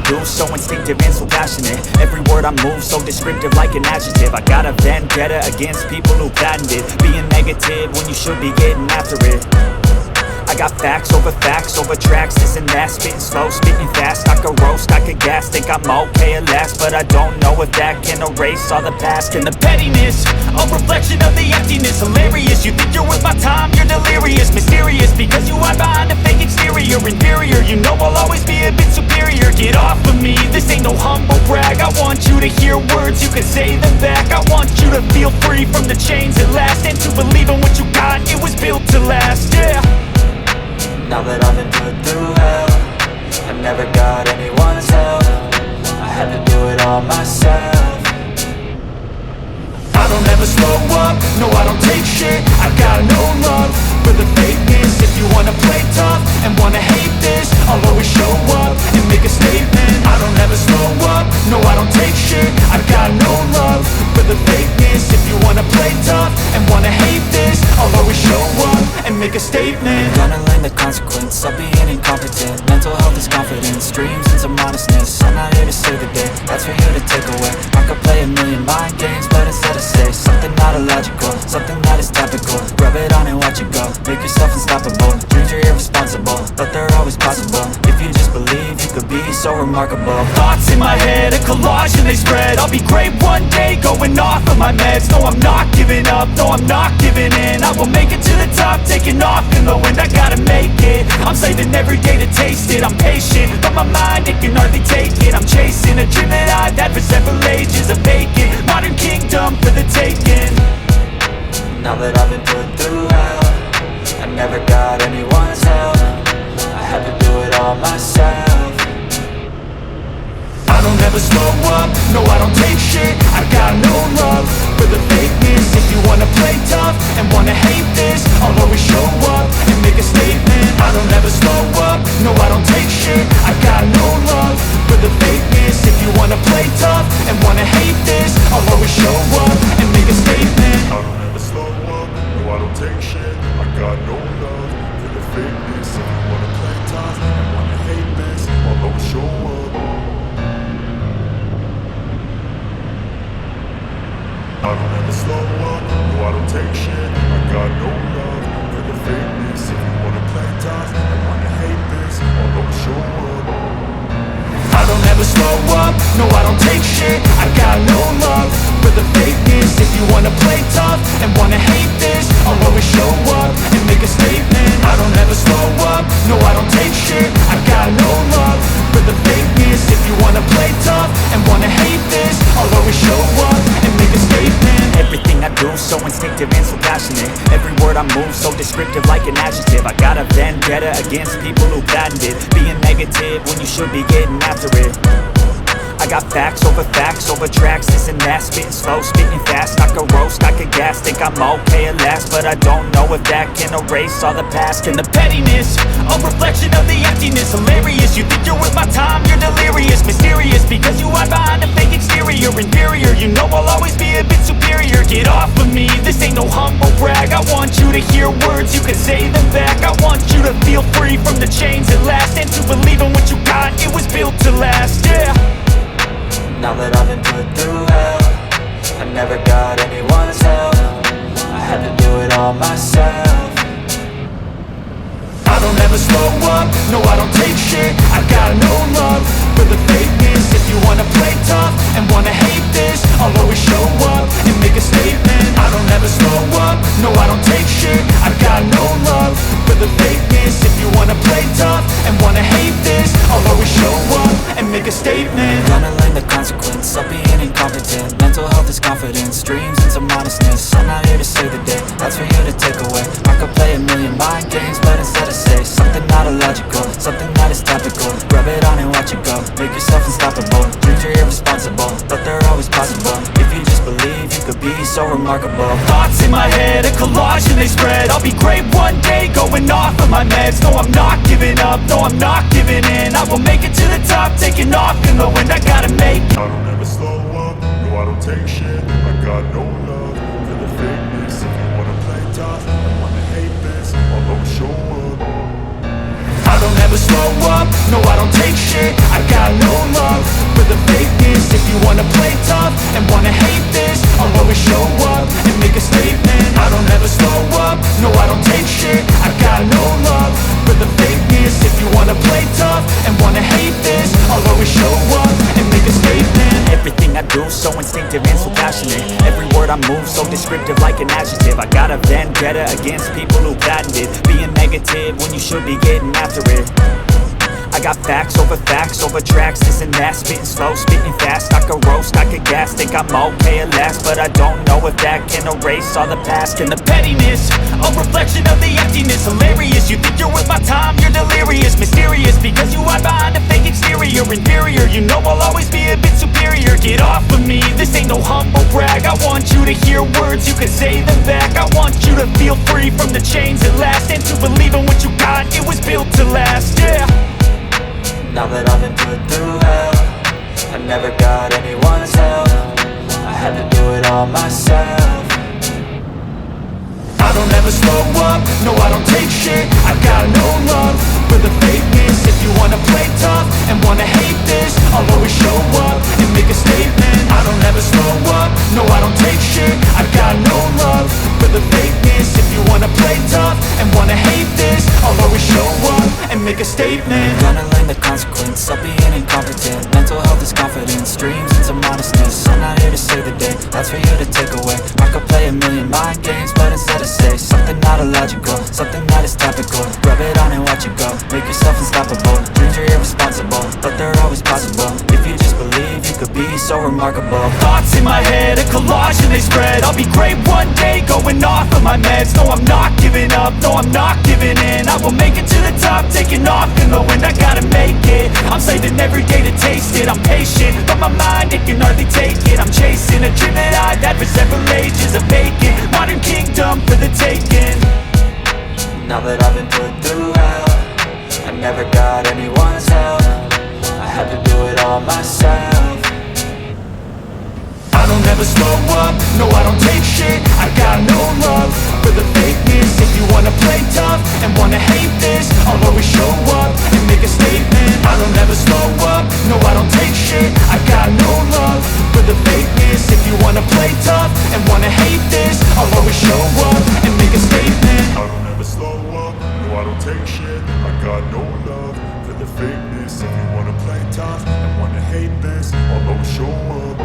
do, so instinctive and so passionate. Every word I move, so descriptive like an adjective. I got a vendetta against people who patented being negative when you should be getting after it. I got facts over tracks, this and that. Spitting slow, spitting fast, I could roast, I could gas. Think I'm okay at last, but I don't know if that can erase all the past. And the pettiness, a reflection of the emptiness. Hilarious, you think you're worth my time, you're delirious. Mysterious, because you hide behind a fake exterior. Inferior, you know I'll always be a bit superior. Get off of me, this ain't no humble brag. I want you to hear words, you can say them back. I want you to feel free from the chains at last, and to believe in what you got, it was built to last, yeah. Now that I've been put through hell, I never got anyone's help. I had to do it all myself. I don't ever slow up, no I don't take shit. I got no love for the fakeness. If you wanna play tough and wanna hate this, I'll always show up and make a statement. I don't ever slow up, no I don't take shit. I got no love for the fakeness. If you wanna play tough and wanna hate this, I'll always show up and make a statement. Gonna learn the consequence of being incompetent. Mental health is confidence, dreams and some modestness. I'm not here to save the day, that's for you to take away. I could play a million mind games, but instead I say something not illogical, something that is topical. Rub it on and watch it go, make yourself unstoppable. Dreams are irresponsible, but they're always possible. If you just believe, you could be so remarkable. Thoughts in my head, a collage and they spread. I'll be great one day, going off of my meds. No, I'm not giving up, no, I'm not giving in. I will make it to the top, taking off in the wind. I gotta make it, I'm saving every day to taste it. I'm patient, but my mind, it can hardly take it. I'm chasing a dream that I've had for several ages. A vacant, modern kingdom for the taking. Now that I've been put through hell, I never got anyone's help. I had to do it all myself. I don't ever slow up, no I don't take shit. I got no love for the fakeness. If you wanna play tough and wanna hate this, I'll always show up and make a statement. I don't ever slow up, no I don't take shit. I got no love for the fakeness. If you wanna play tough and wanna hate this, I'll always show up and make a statement. I don't ever slow up, no I don't take shit. I got no love for the fakeness. If you wanna play tough and wanna hate this, I'll always show up. I don't ever slow up, no I don't take shit. I got no love for the fakeness. If you wanna play tough and wanna hate this, I'll always show up. I don't ever slow up, no I don't take shit. I got no love for the fakeness. If you wanna play tough and wanna hate this, I'll always show up and make a statement. I don't ever slow up, no I don't take shit. I got no love for the fakeness. If you wanna play tough and wanna hate this, I'll always show up and make a statement. Everything I do, so instinctive and so passionate. Every word I move, so descriptive like an adjective. I got a vendetta against people who patented being negative when you should be getting after it. I got facts over tracks, this and that. Spitting slow, spitting fast, I could roast, I could gas. Think I'm okay at last, but I don't know if that can erase all the past. And the pettiness, a reflection of the emptiness. Hilarious, you think you're worth my time, you're delirious. Mysterious, because you hide behind a fake exterior. Inferior, you know I'll always be a bit superior. Get off of me, this ain't no humble brag. I want you to hear words, you can say them back. I want you to feel free from the chains at last, and to believe in what you got, it was built to last, yeah. Now that I've been put through hell, I never got anyone's help. I had to do it all myself. I don't ever slow up, no I don't take shit. I got no love for the fakeness. If you wanna play tough and wanna hate this, I'll always show up and make a statement. I don't ever slow up, no I don't take shit. I got no love for the fakeness. If you wanna play tough and wanna hate this, I'll always show up and make a statement. Gonna learn the consequence of being incompetent. Mental health is confidence, dreams and some modestness. I'm not here to save the day, that's for you to take away. I could play a million mind games, but instead I say something not illogical, something that is topical. Rub it on and watch it go, make yourself unstoppable. Dreams are irresponsible, but they're always possible. If you just believe, you could be so remarkable. Thoughts in my head, a collage and they spread. I'll be great one day, going off of my meds. No, I'm not giving up, no, I'm not giving in. I will make it to the top, taking off in the wind. I gotta make it. I don't ever slow up, no I don't take shit. I got no love for the fakeness. If you wanna play tough and wanna hate this, I'll always show up. I don't ever slow up, no I don't take shit. I got no love instinctive and so passionate. Every word I move so descriptive like an adjective. I got a vendetta against people who patented being negative when you should be getting after it. I got facts over tracks, this and that. Spitting slow, spitting fast, I could roast, I could gas. Think I'm okay at last, but I don't know if that can erase all the past. And the pettiness, a reflection of the emptiness. Hilarious, you think you're worth my time, you're delirious. Mysterious, because you hide behind a fake exterior. Inferior, you know I'll always be a bit superior. Get off of me, this ain't no humble brag. I want you to hear words, you can say them back. I want you to feel free from the chains at last, and to believe in what you got, it was built to last, yeah. Now that I've been put through hell, I never got anyone's help. I had to do it all myself. I don't ever slow up, no I don't take shit. I got no love for the fakeness. If you wanna play tough and wanna hate this, I'll always show up and make a statement. I don't ever slow up, no I don't take shit. I got no love for the fakeness. If you wanna play tough and wanna hate this, I'll always show up and make a statement. Gonna learn the consequence of being incompetent. Mental health is confidence, dreams into modestness. I'm not here to save the day, that's for you to take away. I could play a million mind games, but instead I say something not illogical, something that is topical. Rub it on and watch it go, make yourself unstoppable. Dreams are irresponsible, but they're always possible. If you just believe, you could be so remarkable. Thoughts in my head, a collage and they spread. I'll be great one day, going off of my meds. No, I'm not giving up, no, I'm not giving in. I will make it to the top, taking off in the wind. I gotta make it, I'm saving every day to taste it. I'm patient, but my mind, it can hardly take it. I'm chasing a dream that I've had for several ages. A vacant, modern kingdom for the taking. Now that I've been put through hell, I never got anyone's help. I had to do it all myself. I don't ever slow up, no I don't take shit. I got no love for the fakeness. If you wanna play tough and wanna hate this, I'll always show up and make a statement. I don't ever slow up, no I don't take shit. I got no love for the fakeness. If you wanna play tough and wanna hate this, I'll always show up and make a statement. I don't ever slow up, no I don't take shit. I got no love for the fakeness. If you wanna play tough and wanna hate this, I'll always show up